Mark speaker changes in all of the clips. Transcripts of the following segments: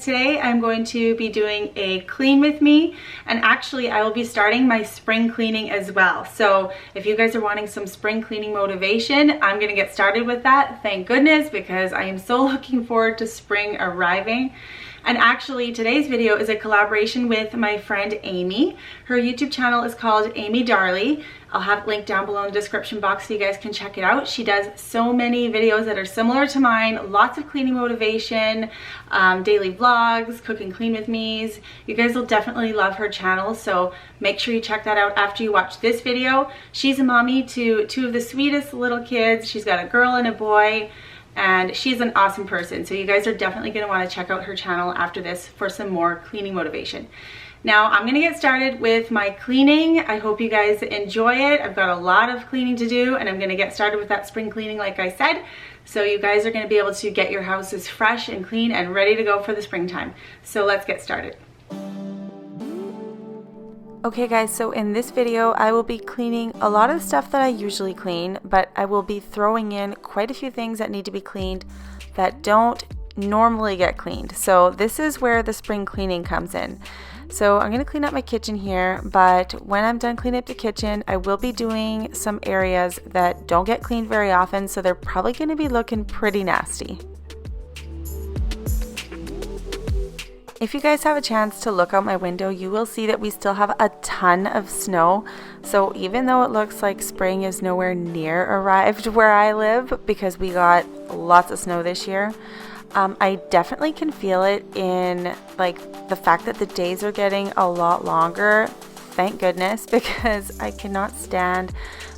Speaker 1: Today I'm going to be doing a clean with me, and actually I will be starting my spring cleaning as well. So if you guys are wanting some spring cleaning motivation, I'm going to get started with that, thank goodness, because I am so looking forward to spring arriving. And actually today's video is a collaboration with my friend Amy. Her YouTube channel is called Amy Darley. I'll have it linked down below in the description box so you guys can check it out. She does so many videos that are similar to mine, lots of cleaning motivation, daily vlogs, cook and clean with me's. You guys will definitely love her channel, so make sure you check that out after you watch this video. She's a mommy to two of the sweetest little kids. She's got a girl and a boy, and she's an awesome person. So you guys are definitely going to want to check out her channel after this for some more cleaning motivation. Now I'm going to get started with my cleaning. I hope you guys enjoy it. I've got a lot of cleaning to do, and I'm going to get started with that spring cleaning like I said. So you guys are going to be able to get your houses fresh and clean and ready to go for the springtime. So let's get started. Okay guys, so in this video I will be cleaning a lot of the stuff that I usually clean, but I will be throwing in quite a few things that need to be cleaned that don't normally get cleaned. So this is where the spring cleaning comes in. So I'm going to clean up my kitchen here, but when I'm done cleaning up the kitchen, I will be doing some areas that don't get cleaned very often, so they're probably going to be looking pretty nasty. If you guys have a chance to look out my window, you will see that we still have a ton of snow. So even though it looks like spring is nowhere near arrived where I live, because we got lots of snow this year, I definitely can feel it in like the fact that the days are getting a lot longer. Thank goodness, because I cannot stand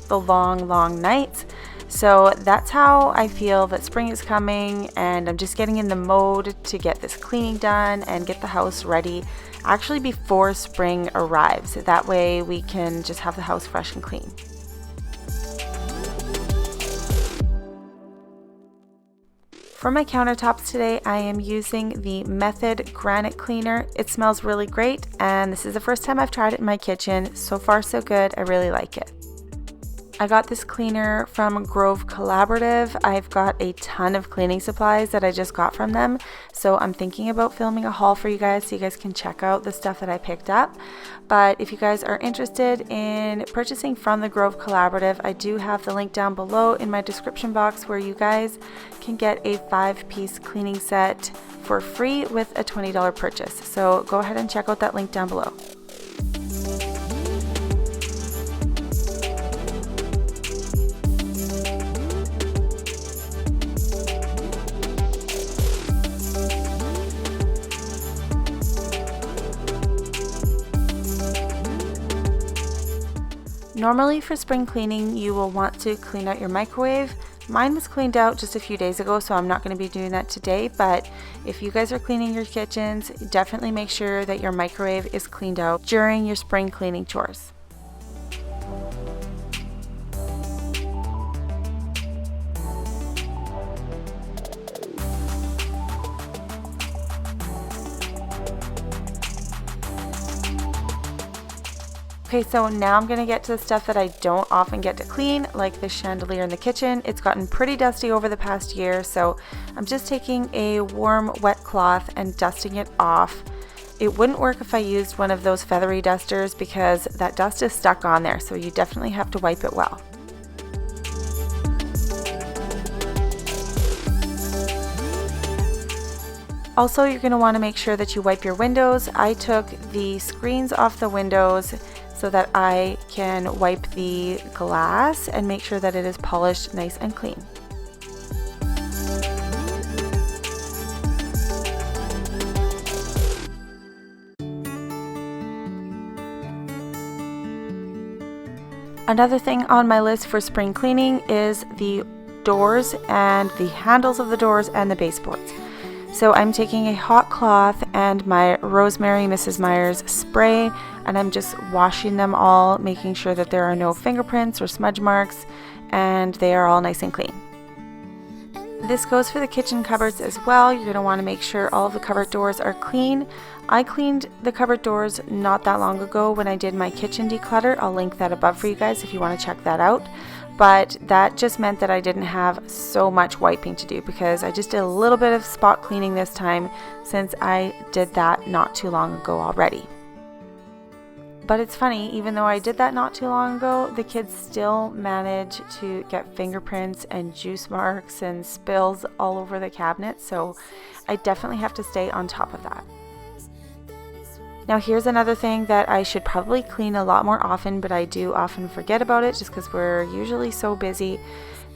Speaker 1: the long nights. So that's how I feel that spring is coming, and I'm just getting in the mode to get this cleaning done and get the house ready actually before spring arrives. That way we can just have the house fresh and clean. For my countertops today, I am using the Method Granite Cleaner. It smells really great, and this is the first time I've tried it in my kitchen. So far so good, I really like it. I got this cleaner from Grove Collaborative. I've got a ton of cleaning supplies that I just got from them, so I'm thinking about filming a haul for you guys so you guys can check out the stuff that I picked up. But if you guys are interested in purchasing from the Grove Collaborative, I do have the link down below in my description box where you guys can get a 5-piece cleaning set for free with a $20 purchase. So go ahead and check out that link down below. Normally for spring cleaning, you will want to clean out your microwave. Mine was cleaned out just a few days ago, so I'm not going to be doing that today, but if you guys are cleaning your kitchens, definitely make sure that your microwave is cleaned out during your spring cleaning chores. Okay, so now I'm going to get to the stuff that I don't often get to clean, like the chandelier in the kitchen. It's gotten pretty dusty over the past year, so I'm just taking a warm, wet cloth and dusting it off. It wouldn't work if I used one of those feathery dusters because that dust is stuck on there, so you definitely have to wipe it well. Also, you're going to want to make sure that you wipe your windows. I took the screens off the windows so that I can wipe the glass and make sure that it is polished nice and clean. Another thing on my list for spring cleaning is the doors and the handles of the doors and the baseboards. So I'm taking a hot cloth and my Rosemary Mrs. Meyer's spray, and I'm just washing them all, making sure that there are no fingerprints or smudge marks, and they are all nice and clean. This goes for the kitchen cupboards as well. You're going to want to make sure all of the cupboard doors are clean. I cleaned the cupboard doors not that long ago when I did my kitchen declutter. I'll link that above for you guys if you want to check that out. But that just meant that I didn't have so much wiping to do because I just did a little bit of spot cleaning this time since I did that not too long ago already. But it's funny, even though I did that not too long ago, the kids still manage to get fingerprints and juice marks and spills all over the cabinet, so I definitely have to stay on top of that. Now here's another thing that I should probably clean a lot more often, but I do often forget about it just because we're usually so busy.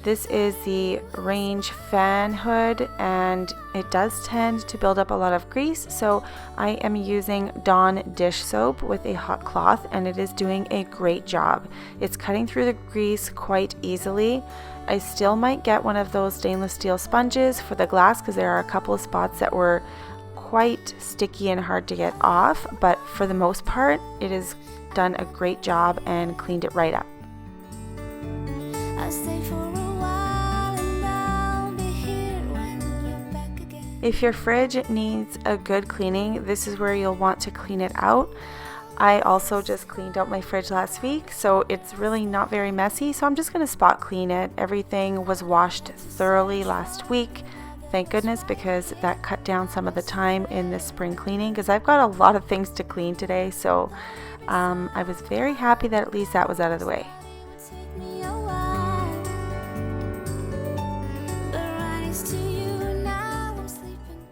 Speaker 1: This is the range fan hood, and it does tend to build up a lot of grease, so I am using Dawn dish soap with a hot cloth, and it is doing a great job. It's cutting through the grease quite easily. I still might get one of those stainless steel sponges for the glass because there are a couple of spots that were quite sticky and hard to get off, but for the most part it has done a great job and cleaned it right up. If your fridge needs a good cleaning, this is where you'll want to clean it out. I also just cleaned out my fridge last week, so it's really not very messy, so I'm just going to spot clean it. Everything was washed thoroughly last week. Thank goodness, because that cut down some of the time in this spring cleaning because I've got a lot of things to clean today, so I was very happy that at least that was out of the way.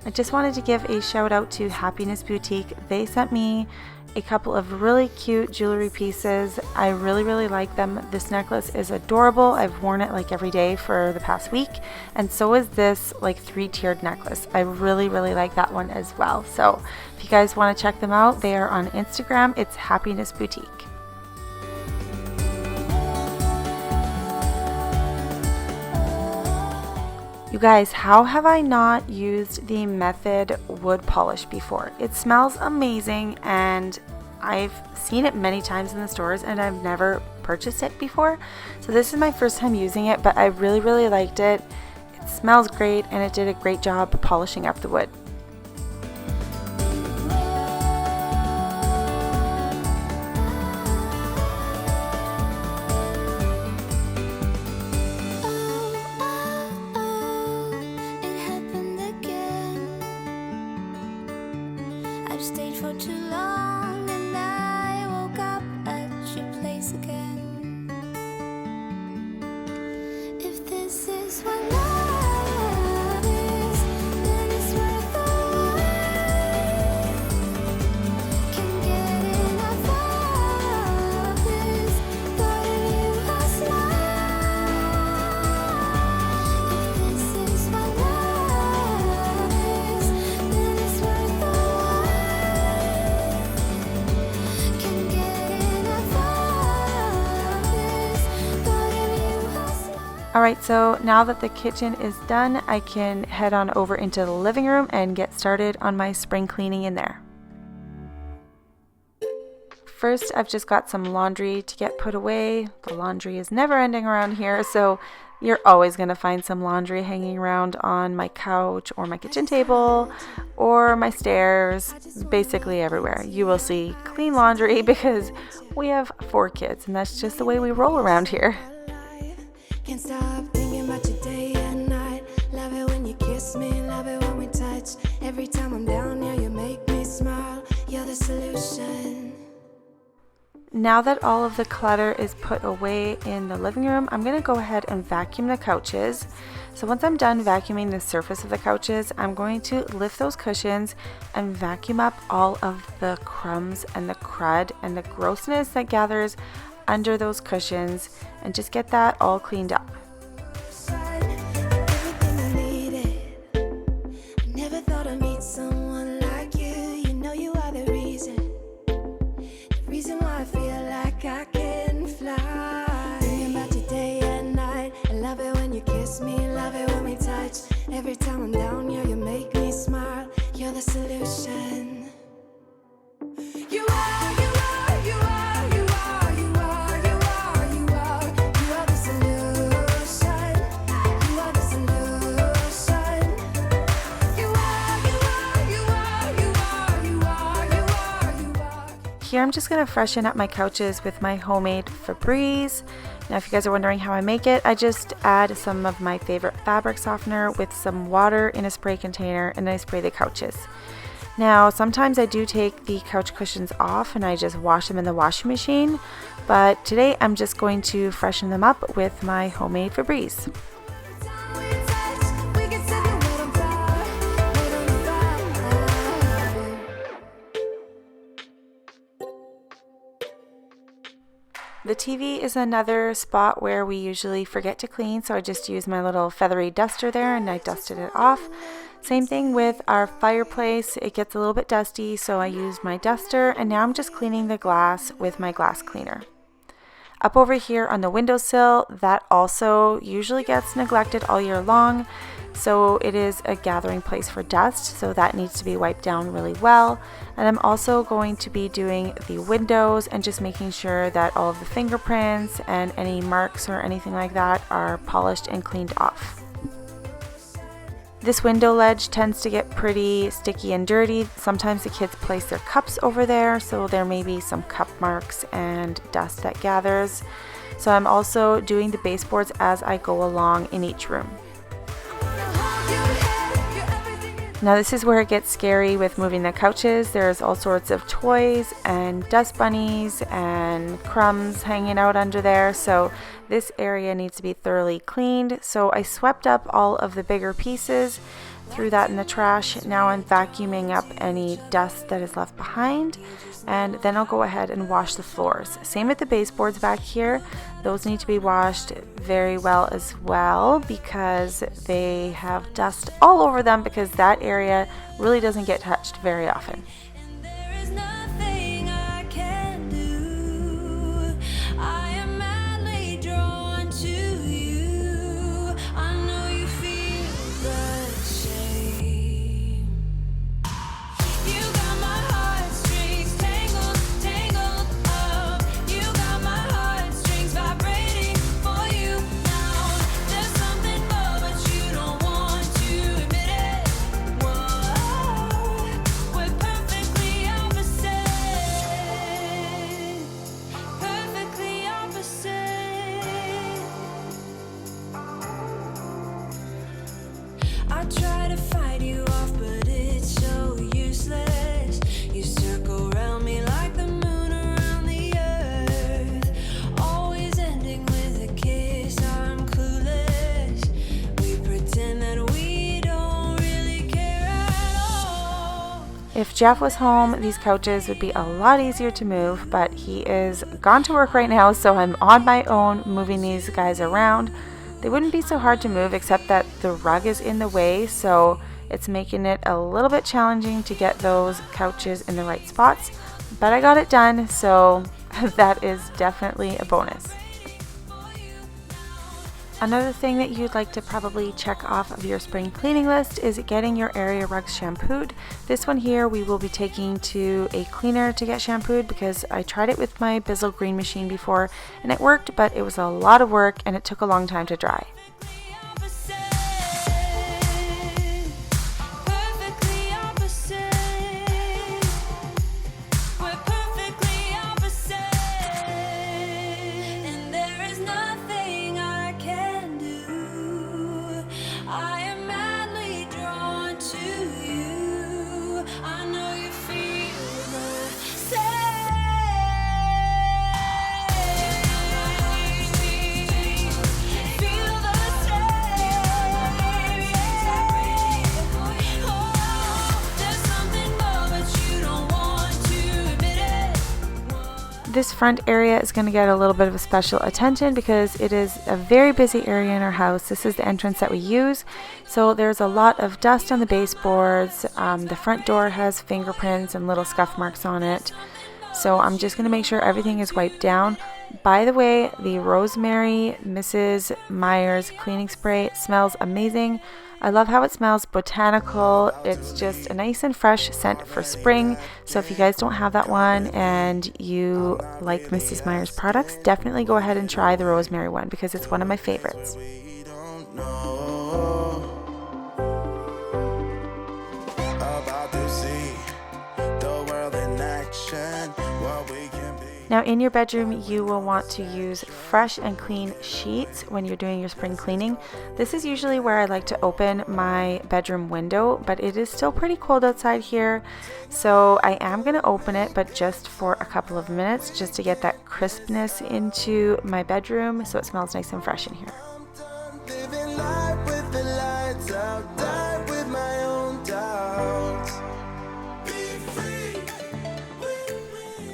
Speaker 1: I just wanted to give a shout out to Happiness Boutique. They sent me a couple of really cute jewelry pieces. I really like them. This necklace is adorable. I've worn it like every day for the past week, and so is this like 3-tiered necklace. I really like that one as well. So if you guys want to check them out, they are on Instagram. It's Happiness Boutique. You guys, how have I not used the Method wood polish before? It smells amazing, and I've seen it many times in the stores and I've never purchased it before. So this is my first time using it, but I really liked it. It smells great and it did a great job polishing up the wood.
Speaker 2: Stayed for too long and I woke up at your place again. If this is what love is, then it's worth the wait. Can't get enough of this, thought of you last night. If this is what love is, then it's worth the wait.
Speaker 1: Alright, so now that the kitchen is done, I can head on over into the living room and get started on my spring cleaning in there. First, I've just got some laundry to get put away. The laundry is never ending around here, so you're always going to find some laundry hanging around on my couch or my kitchen table or my stairs, basically everywhere. You will see clean laundry because we have 4 kids and that's just the way we roll around here.
Speaker 2: Can't stop thinking about you day and night. Love it when you kiss me, love it when we touch. Every time I'm down here, you make me smile. You're the solution.
Speaker 1: Now that all of the clutter is put away in the living room, I'm going to go ahead and vacuum the couches. So once I'm done vacuuming the surface of the couches, I'm going to lift those cushions and vacuum up all of the crumbs and the crud and the grossness that gathers under those cushions and just get that all cleaned up.
Speaker 2: Every time I'm down here, you make me smile. You're the solution. You are, you are, you are, you are, you are, you are, you are, you are the solution. You are the
Speaker 1: here I'm just going to freshen up my couches with my homemade Febreze. Now if you guys are wondering how I make it, I just add some of my favorite fabric softener with some water in a spray container and I spray the couches. Now sometimes I do take the couch cushions off and I just wash them in the washing machine, but today I'm just going to freshen them up with my homemade Febreze. The TV is another spot where we usually forget to clean, so I just use my little feathery duster there and I dusted it off. Same thing with our fireplace, it gets a little bit dusty, so I use my duster, and now I'm just cleaning the glass with my glass cleaner. Up over here on the windowsill, that also usually gets neglected all year long, so it is a gathering place for dust, so that needs to be wiped down really well. And I'm also going to be doing the windows and just making sure that all of the fingerprints and any marks or anything like that are polished and cleaned off. This window ledge tends to get pretty sticky and dirty. Sometimes the kids place their cups over there, so there may be some cup marks and dust that gathers. So I'm also doing the baseboards as I go along in each room. Now this is where it gets scary with moving the couches. There's all sorts of toys and dust bunnies and crumbs hanging out under there. So this area needs to be thoroughly cleaned. So I swept up all of the bigger pieces, threw that in the trash. Now I'm vacuuming up any dust that is left behind, and then I'll go ahead and wash the floors. Same with the baseboards back here. Those need to be washed very well as well because they have dust all over them, because that area really doesn't get touched very often. If Jeff was home, these couches would be a lot easier to move, but he is gone to work right now, so I'm on my own moving these guys around. They wouldn't be so hard to move except that the rug is in the way, so it's making it a little bit challenging to get those couches in the right spots, but I got it done, so that is definitely a bonus. Another thing that you'd like to probably check off of your spring cleaning list is getting your area rugs shampooed. This one here we will be taking to a cleaner to get shampooed because I tried it with my Bizzle green machine before and it worked, but it was a lot of work and it took a long time to dry. This front area is going to get a little bit of a special attention because it is a very busy area in our house. This is the entrance that we use, so there's a lot of dust on the baseboards. The front door has fingerprints and little scuff marks on it, so I'm just going to make sure everything is wiped down. By the way, the Rosemary Mrs. Myers cleaning spray smells amazing. I love how it smells botanical. It's just a nice and fresh scent for spring. So if you guys don't have that one and you like Mrs. Myers products, definitely go ahead and try the Rosemary one because it's one of my favorites. Now in your bedroom, you will want to use fresh and clean sheets when you're doing your spring cleaning. This is usually where I like to open my bedroom window, but it is still pretty cold outside here. So I am going to open it, but just for a couple of minutes, just to get that crispness into my bedroom so it smells nice and fresh in here.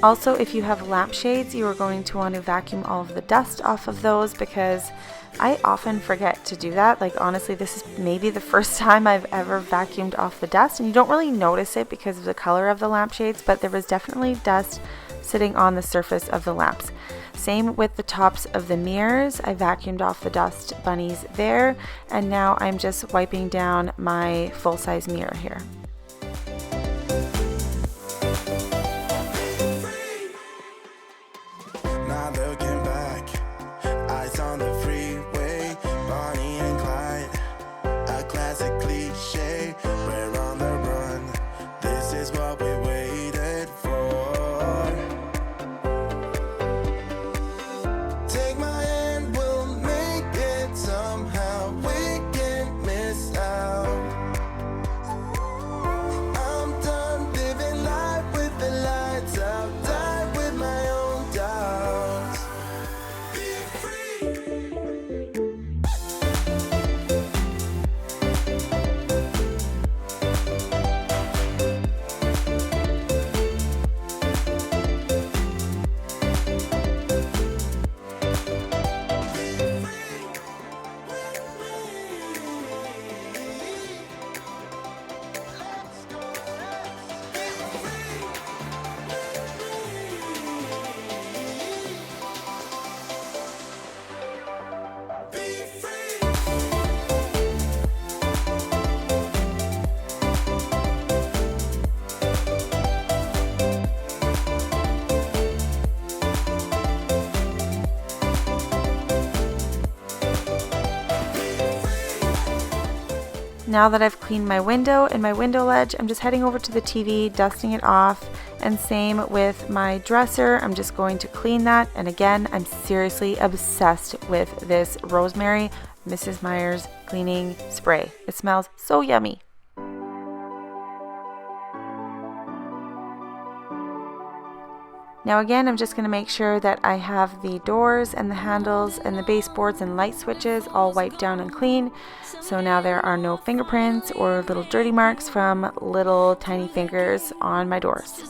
Speaker 1: Also, if you have lampshades, you are going to want to vacuum all of the dust off of those, because I often forget to do that. Like honestly, this is maybe the first time I've ever vacuumed off the dust, and you don't really notice it because of the color of the lampshades, but there was definitely dust sitting on the surface of the lamps. Same with the tops of the mirrors. I vacuumed off the dust bunnies there, and now I'm just wiping down my full-size mirror here. Now that I've cleaned my window and my window ledge, I'm just heading over to the TV, dusting it off, and same with my dresser. I'm just going to clean that. And again, I'm seriously obsessed with this Rosemary Mrs. Meyer's cleaning spray. It smells so yummy. Now again, I'm just going to make sure that I have the doors and the handles and the baseboards and light switches all wiped down and clean. So now there are no fingerprints or little dirty marks from little tiny fingers on my doors.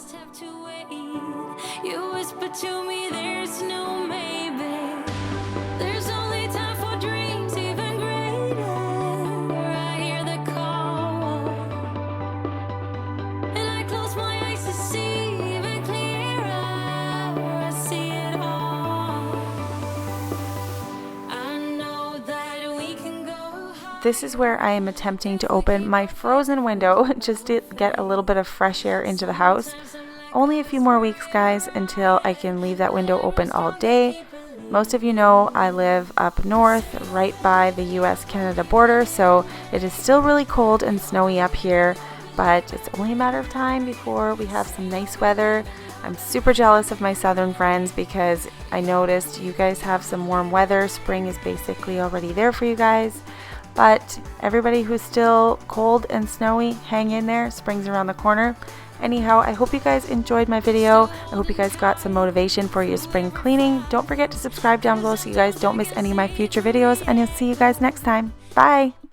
Speaker 1: This is where I am attempting to open my frozen window just to get a little bit of fresh air into the house. Only a few more weeks, guys, until I can leave that window open all day. Most of you know I live up north, right by the US-Canada border, so it is still really cold and snowy up here, but it's only a matter of time before we have some nice weather. I'm super jealous of my southern friends because I noticed you guys have some warm weather. Spring is basically already there for you guys. But everybody who's still cold and snowy, hang in there. Spring's around the corner. Anyhow, I hope you guys enjoyed my video. I hope you guys got some motivation for your spring cleaning. Don't forget to subscribe down below so you guys don't miss any of my future videos. And I'll see you guys next time. Bye!